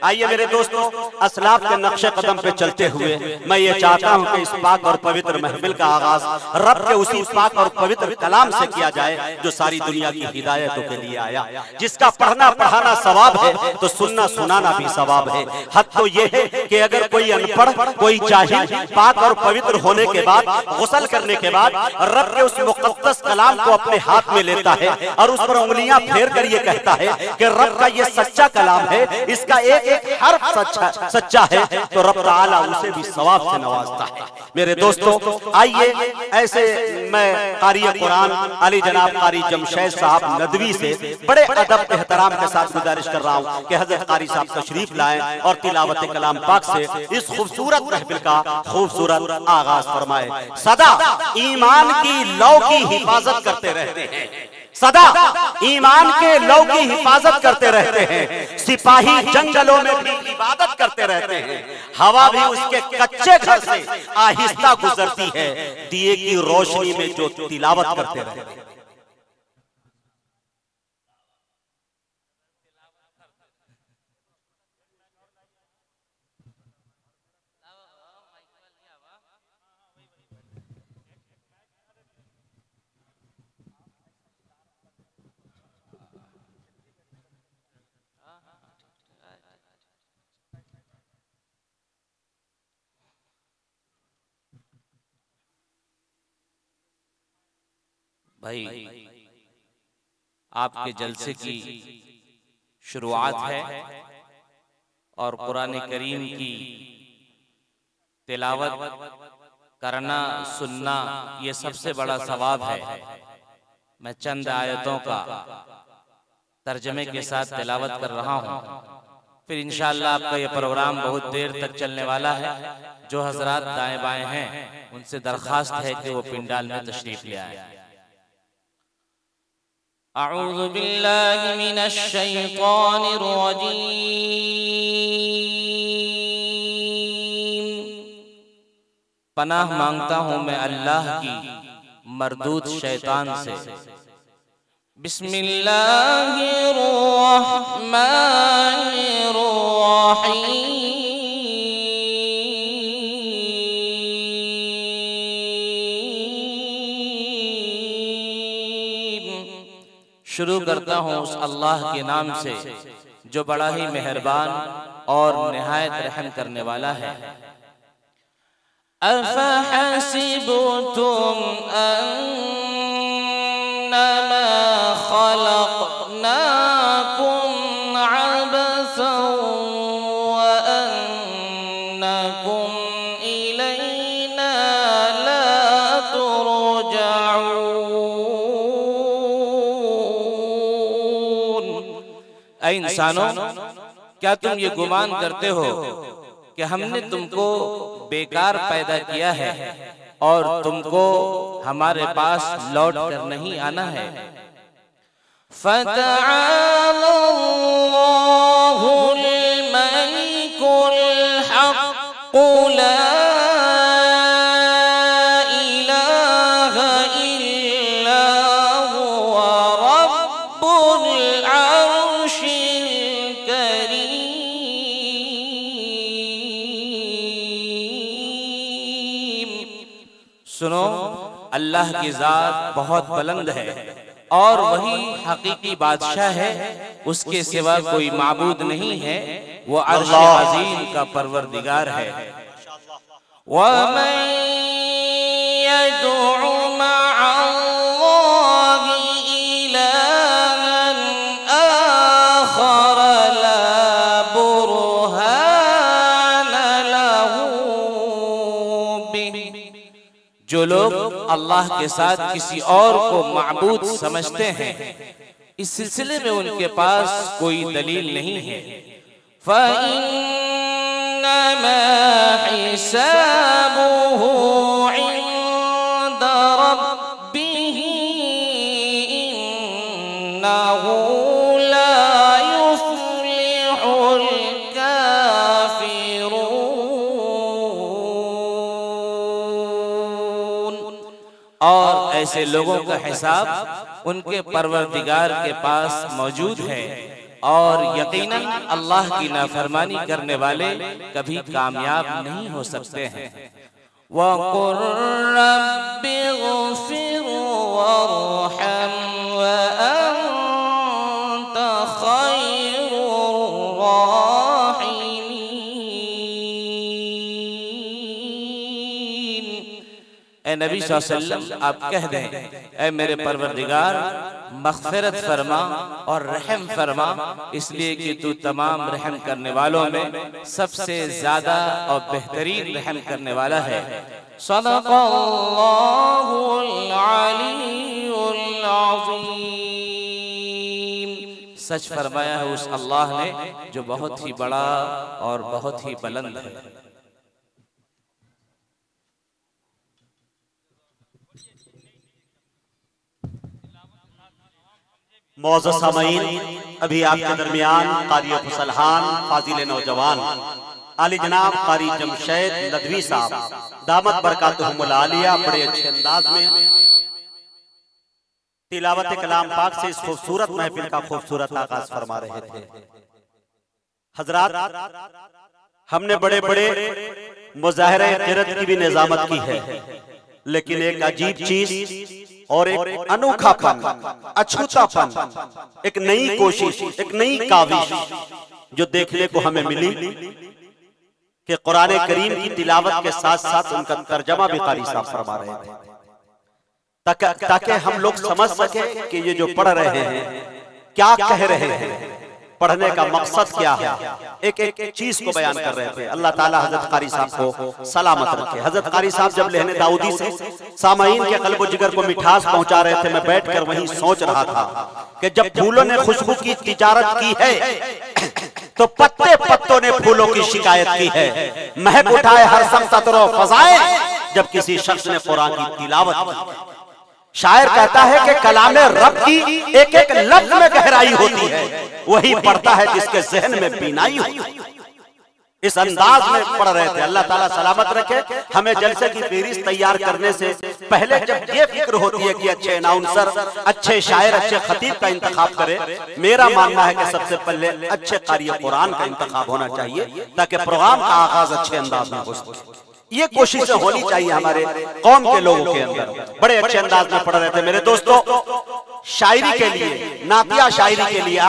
आइए मेरे दोस्तों, असलाफ के नक्शे कदम पे चलते हुए मैं ये चाहता हूँ कि इस पाक और पवित्र महफिल का आगाज रब के उसी पाक और पवित्र कलाम से किया जाए जो सारी दुनिया की हिदायतों के लिए आया, जिसका पढ़ना पढ़ाना सवाब है तो सुनना सुनाना भी सवाब है। हद तो ये है कि अगर कोई अनपढ़, कोई जाहिल पाक और पवित्र होने के बाद, गुस्ल करने के बाद रब के उस मुक़द्दस कलाम को अपने हाथ में लेता है और उस पर उंगलियां फेर कर ये कहता है कि रब का ये सच्चा कलाम है, इसका एक एक हर्फ सच्चा है, तो रब ताला उसे भी सवाब से नवाजता है। मेरे दोस्तों, आइए ऐसे मैं कारी कुरान अली जनाब कारी जमशेद साहब नदवी से बड़े अदब एहतराम के साथ गुजारिश कर रहा हूँ कि हजरत कारी साहब तशरीफ लाएं और तिलावत कलाम पाक से इस खूबसूरत महफिल का खूबसूरत आगाज फरमाए। सदा ईमान की लौ की हिफाजत करते रहते हैं, सदा ईमान के लौ की हिफाजत करते रहते हैं, सिपाही जंगलों में भी इबादत करते रहते हैं, हवा भी उसके कच्चे घर से आहिस्ता गुजरती है, दिए की रोशनी में जो तिलावत करते रहते हैं। भाई, आपके जलसे की शुरुआत है और कुरान करीम की तिलावत करना सुनना ये सबसे बड़ा सवाब है। मैं चंद आयतों का तर्जमे के साथ तिलावत कर रहा हूँ, फिर इंशाअल्लाह आपका ये प्रोग्राम बहुत देर तक चलने वाला है। जो हजरात दाएं बाएं हैं उनसे दरखास्त है कि वो पिंडाल में तशरीफ ले आए। अऊज़ु बिल्लाहि मिनश शैतानिर रजीम। पनाह मांगता हूँ मैं अल्लाह की मरदूद शैतान से। बिस्मिल्लाहिर रहमानिर रहीम। शुरू करता हूँ उस अल्लाह के नाम से जो बड़ा ही मेहरबान और निहायत रहम करने वाला है। अफ़हसिबतुम अन्नमा खलक़नाकुम अबसन व अन्नकुम इलैना ला तुरजऊन। ऐ इंसानों, क्या तुम ये गुमान करते हो कि हमने तुमको बेकार पैदा किया है और तुमको हमारे पास लौट कर नहीं आना है? फतआलल्लाहुल मलिकुल हक़ ला इलाहा इल्ला हुवा रब्बुल अर्शिल करीम। सुनो, अल्लाह की जात बहुत बुलंद है और वही हकीकी बादशाह है, उसके सिवा कोई माबूद नहीं है, वो अर्श अज़ीम का परवरदिगार है। वमन यदउ मअल्लाहि इलाहन आखर ला बुरहान लहू बिही। जो लोग अल्लाह के साथ किसी और को माबूद समझते हैं, इस सिलसिले में उनके पास कोई दलील नहीं है। फ़इन्नमा हिसाबुहु इन्द रब्बिही इन्नहु ला युफ्लिहुल काफिरून। और ऐसे लोगों का हिसाब उनके परवरदिगार के पास मौजूद है और यकीनन अल्लाह की नाफरमानी करने वाले कभी कामयाब नहीं हो सकते हैं। वक़ुर रब्बि ग़फ़िर वरहम व अंत खैरुर राहिमीन। ए नबी सल्लल्लाहु अलैहि वसल्लम, आप कह दें, ए मेरे परवरदिगार मग़फ़िरत फरमा और रहम फरमा, इसलिए कि तू तमाम रहम करने वालों में सबसे ज्यादा और बेहतरीन रहम करने वाला है। सदक़ल्लाहुल अलीयुल अज़ीम। सच फरमाया है उस अल्लाह ने जो बहुत ही बड़ा और बहुत ही बुलंद है। मौजूद सामीन, अभी आपके दरमियान कारी फसलहान फाजिल नौजवान आली जनाब कारी जमशेद नदवी साहब दामत बरकातहुमुल आलिया बड़े अच्छे अंदाज में तिलावत कलाम पाक से इस खूबसूरत महफिल का खूबसूरत आगाज फरमा रहे थे। हजरात, हमने बड़े बड़े मुजाहिरे क़िरत की भी निजामत की है, लेकिन एक अजीब चीज और एक अनोखापन, अछूतापन, एक नई कोशिश, एक नई काविश जो देखने को हमें मिली कि कुरान करीम की तिलावत के साथ साथ उनका तर्जमा भी कारी साहब फरमा रहे थे, ताकि हम लोग समझ सके कि ये जो पढ़ रहे हैं क्या कह रहे हैं, पढ़ने का मकसद क्या है, एक एक चीज को बयान कर रहे थे। अल्लाह ताला हजरत कारी साहब को सलामत रखे। हजरत कारी साहब जब लहने दाऊदी से सामाईन के कल्ब जिगर को मिठास पहुंचा रहे थे, मैं बैठकर वहीं सोच रहा था कि जब फूलों ने खुशबू की तिजारत की है तो पत्ते पत्तों ने फूलों की शिकायत की है। महक उठाए हर समतरो फजाए जब किसी शख्स ने कुरान की तिलावत की। शायर कहता है कि कलामे रब की एक एक लफ्ज में गहराई होती है, वही पढ़ता है जिसके जहन में बीनाई होती है। इस अंदाज में पढ़ रहे थे। अल्लाह ताला सलामत रखे। हमें जलसे की फेहरिस्त तैयार करने से पहले जब ये फिक्र होती है कि अच्छे अनाउंसर, अच्छे शायर, अच्छे खतीब का इंतखाब करे, मेरा मानना है कि सबसे पहले अच्छे कारी कुरान का इंतखाब होना चाहिए ताकि प्रोग्राम का आगाज अच्छे अंदाज में हो सके। ये कोशिशें होनी चाहिए हमारे कौम के लोगों के अंदर। बड़े अच्छे अंदाज में पढ़ रहे थे मेरे दोस्तों। शायरी के लिए, नातिया शायरी के लिए